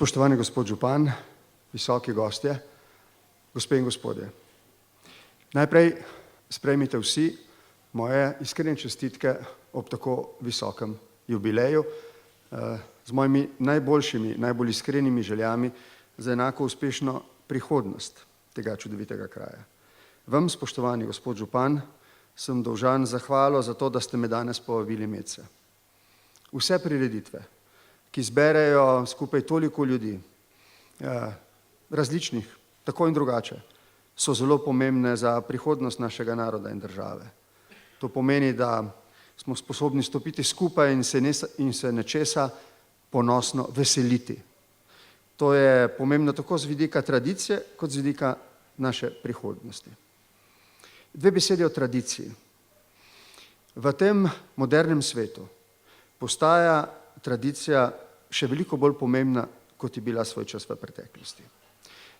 Spoštovani gospod župan, visoki gostje, gospe in gospodje. Najprej sprejmite vsi moje iskrene čestitke ob tako visokem jubileju z mojimi najboljšimi, najbolj iskrenimi željami za enako uspešno prihodnost tega čudovitega kraja. Vam, spoštovani gospod župan, sem dolžan zahvalo za to, da ste me danes povabili medse. Vse prireditve, ki zberejo skupaj toliko ljudi, različnih, tako in drugače, so zelo pomembne za prihodnost našega naroda in države. To pomeni, da smo sposobni stopiti skupaj in se nečesa ponosno veseliti. To je pomembno tako z vidika tradicije, kot z vidika naše prihodnosti. Dve besedi o tradiciji. V tem modernem svetu postaja tradicija še veliko bolj pomembna, kot je bila svoj čas v preteklosti.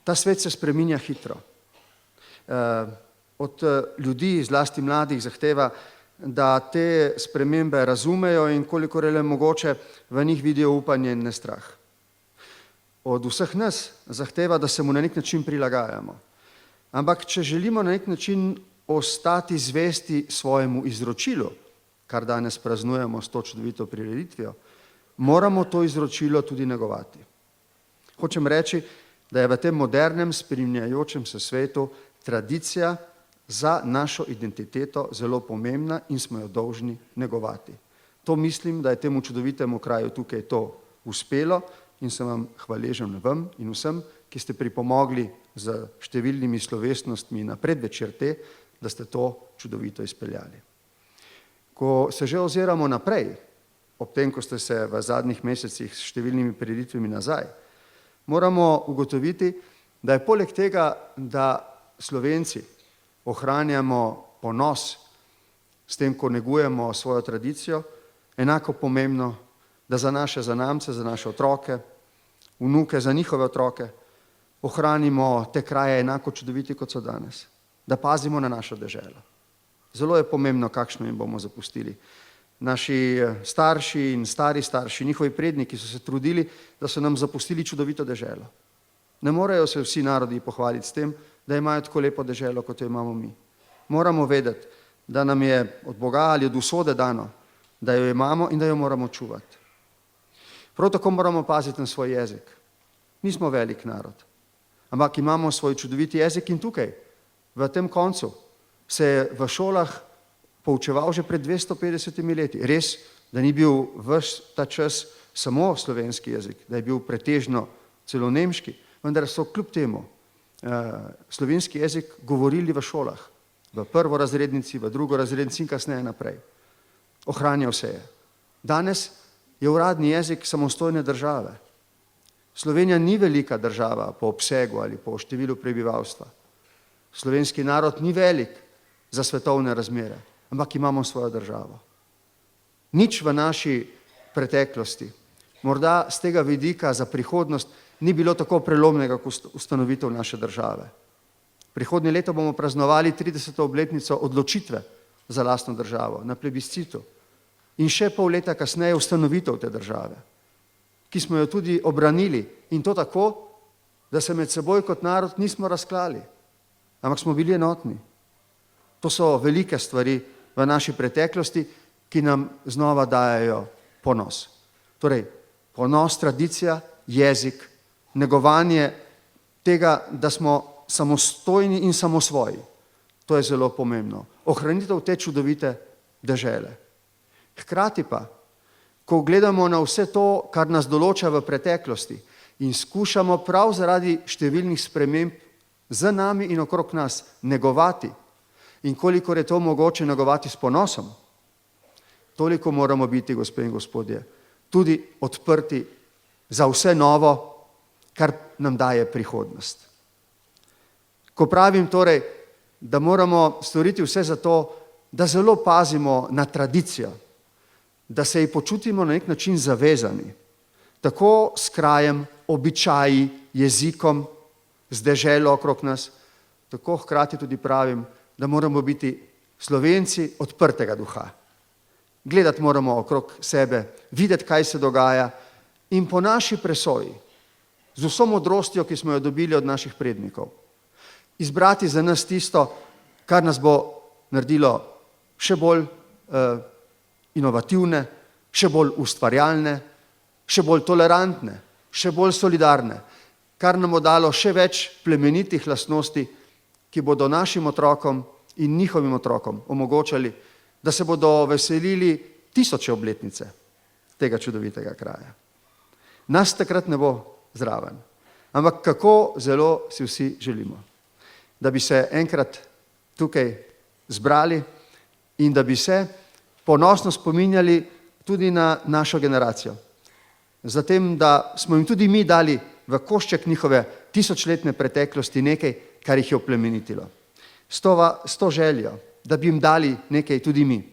Ta svet se spreminja hitro. Od ljudi, zlasti mladih, zahteva, da te spremembe razumejo in kolikor je le mogoče, v njih vidijo upanje in ne strah. Od vseh nas zahteva, da se mu na nek način prilagajamo. Ampak če želimo na nek način ostati zvesti svojemu izročilu, kar danes praznujemo s to čudovito prireditvijo, moramo to izročilo tudi negovati. Hočem reči, da je v tem modernem, spreminjajočem se svetu tradicija za našo identiteto zelo pomembna in smo jo dolžni negovati. To mislim, da je temu čudovitemu kraju tukaj to uspelo in sem vam hvaležen vam in vsem, ki ste pripomogli z številnimi slovesnostmi na predvečer te, da ste to čudovito izpeljali. Ko se že oziramo naprej, ob tem, ko ste se v zadnjih mesecih s številnimi prireditvami nazaj, moramo ugotoviti, da je poleg tega, da Slovenci ohranjamo ponos s tem, ko negujemo svojo tradicijo, enako pomembno, da za naše zanamce, za naše otroke, vnuke, za njihove otroke, ohranimo te kraje enako čudoviti, kot so danes. Da pazimo na našo deželo. Zelo je pomembno, kakšno jim bomo zapustili. Naši starši in stari starši, njihovi predniki so se trudili, da so nam zapustili čudovito deželo. Ne morejo se vsi narodi pohvaliti s tem, da imajo tako lepo deželo, kot jo imamo mi. Moramo vedeti, da nam je od Boga ali od usode dano, da jo imamo in da jo moramo čuvati. Prav tako moramo paziti na svoj jezik. Nismo velik narod, ampak imamo svoj čudoviti jezik in tukaj, v tem koncu, se je v šolah poučeval že pred 250 leti. Res, da ni bil ves ta čas samo slovenski jezik, da je bil pretežno celo nemški, vendar so kljub temu slovenski jezik govorili v šolah, v prvorazrednici, v drugorazrednici in kasneje naprej. Ohranjal se je. Danes je uradni jezik samostojne države. Slovenija ni velika država po obsegu ali po številu prebivalstva. Slovenski narod ni velik za svetovne razmere, ampak imamo svojo državo. Nič v naši preteklosti, morda z tega vidika za prihodnost, ni bilo tako prelomnega kot ustanovitev naše države. Prihodnje leto bomo praznovali 30. obletnico odločitve za lastno državo na plebiscitu in še pol leta kasneje ustanovitev te države, ki smo jo tudi obranili in to tako, da se med seboj kot narod nismo razklali, ampak smo bili enotni. To so velike stvari v naši preteklosti, ki nam znova dajejo ponos. Torej, ponos, tradicija, jezik, negovanje tega, da smo samostojni in samosvoji. To je zelo pomembno. Ohranitev te čudovite dežele. Hkrati pa, ko gledamo na vse to, kar nas določa v preteklosti in skušamo prav zaradi številnih sprememb z nami in okrog nas negovati in kolikor je to mogoče negovati s ponosom, toliko moramo biti, gospe in gospodje, tudi odprti za vse novo, kar nam daje prihodnost. Ko pravim torej, da moramo storiti vse za to, da zelo pazimo na tradicijo, da se ji počutimo na nek način zavezani, tako s krajem, običaji, jezikom, z deželo okrog nas, tako hkrati tudi pravim, da moramo biti Slovenci odprtega duha. Gledati moramo okrog sebe, videti, kaj se dogaja in po naši presoji z vso modrostjo, ki smo jo dobili od naših prednikov. Izbrati za nas tisto, kar nas bo naredilo še bolj inovativne, še bolj ustvarjalne, še bolj tolerantne, še bolj solidarne, kar nam bo dalo še več plemenitih lastnosti, ki bodo našim otrokom in njihovim otrokom omogočali, da se bodo veselili 1000. obletnice tega čudovitega kraja. Nas takrat ne bo zraven, ampak kako zelo si vsi želimo, da bi se enkrat tukaj zbrali in da bi se ponosno spominjali tudi na našo generacijo. Zatem, da smo jim tudi mi dali v košček njihove 1000-letne preteklosti nekaj, kar jih je oplemenitilo. S to željo, da bi jim dali nekaj tudi mi.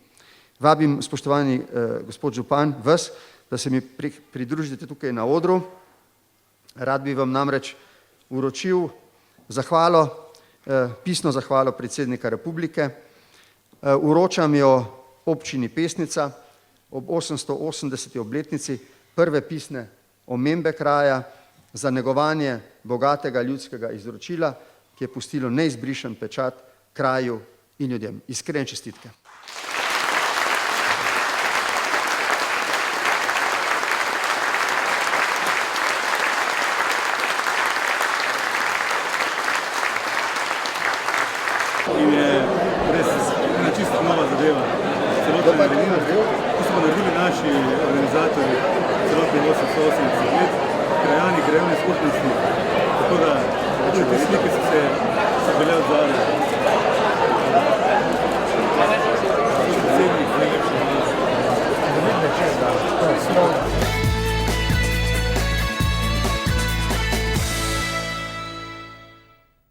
Vabim, spoštovani gospod župan, vas, da se mi pridružite tukaj na odru. Rad bi vam namreč uročil zahvalo, pisno zahvalo predsednika Republike. Uročam jo občini Pesnica ob 880. obletnici prve pisne omembe kraja za negovanje bogatega ljudskega izročila, ki je pustilo neizbrišen pečat kraju in ljudem. Iskrene čestitke. In je res ena čisto nova zadeva. Celotna delina, ki smo naredili naši organizatorji celotnih 880 let, krajani, krajevne skupnosti. Tako da te slike so bile od zadnje.